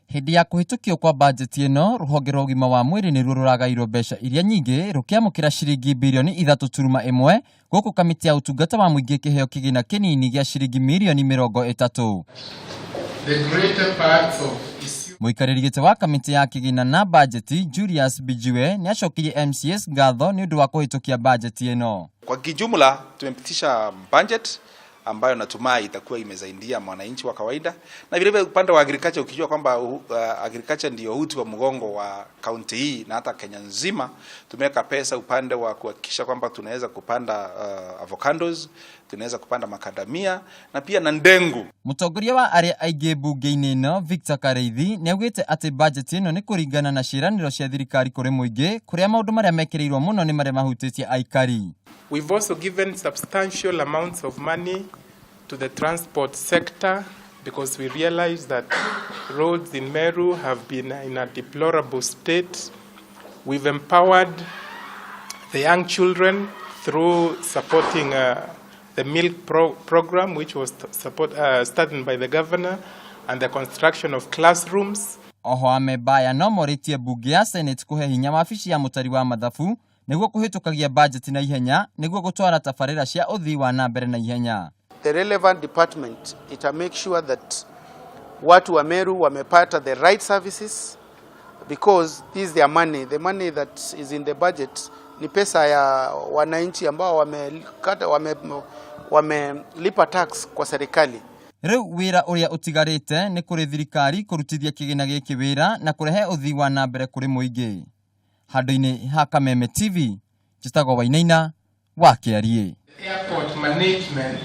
Hindi ya kuhitukio kwa bajeti ino, ruhonge rwa ugima wa mwiri niruo ruragairwo mbeca iria nyingi rukiamukira ciringi birioni 3.1 guku kamiti ya utungata wa muingi kiheo kigina kinini gia ciringi mirioni 30. Muikariri gite wa kamiti ya kigina na bajeti Julius Bijiwe ni acokirie MCS ngatho ni undu wa kuhitukia bajeti ino. Kwa kijumla tumepitisha budget ambayo natumai itakuwa imesaidia mwananchi wa kawaida, na vile vile upande wa agriculture, ukijua kwamba agriculture ndio uti wa mgongo wa kaunti hii na hata Kenya nzima. Tumeweka pesa upande wa kuhakikisha kwamba tunaweza kupanda avocados, tunaweza kupanda makadamia na pia na ndengu. Mutongoria wa aria aige mbunge-ini ino Victor Kareithi ni augite ati budget ino ni kuringana na ciraniro cia thirikari kuri muingi kuria maundu maria mekireirwo muno ni maria mahutitie aikari. We've also given substantial amounts of money to the transport sector because we realize that roads in Meru have been in a deplorable state. We've empowered the young children through supporting the milk program, which was started by the governor, and the construction of classrooms. Oho Amemba ya nomoritie mbunge ya Senate kuhe hinya mabici ya mutari wa mathabu niguo kuhitukagia budget na ihenya niguo gutwara tabarira cia uthii wa na mbere na ihenya. The relevant department ita make sure that watu wa Meru wamepata the right services because this is their money. The money that is in the budget ni pesa ya wananchi ambao wamelipa tax kwa serikali. Riu wira uria utigarite ni kuri thirikari kurutithia kigina giki wira na kurehe uthii wa na mbere kuri muingi. Handu-ini ha Kameme TV, Jitagwo Wainaina wa Kiarie. Airport management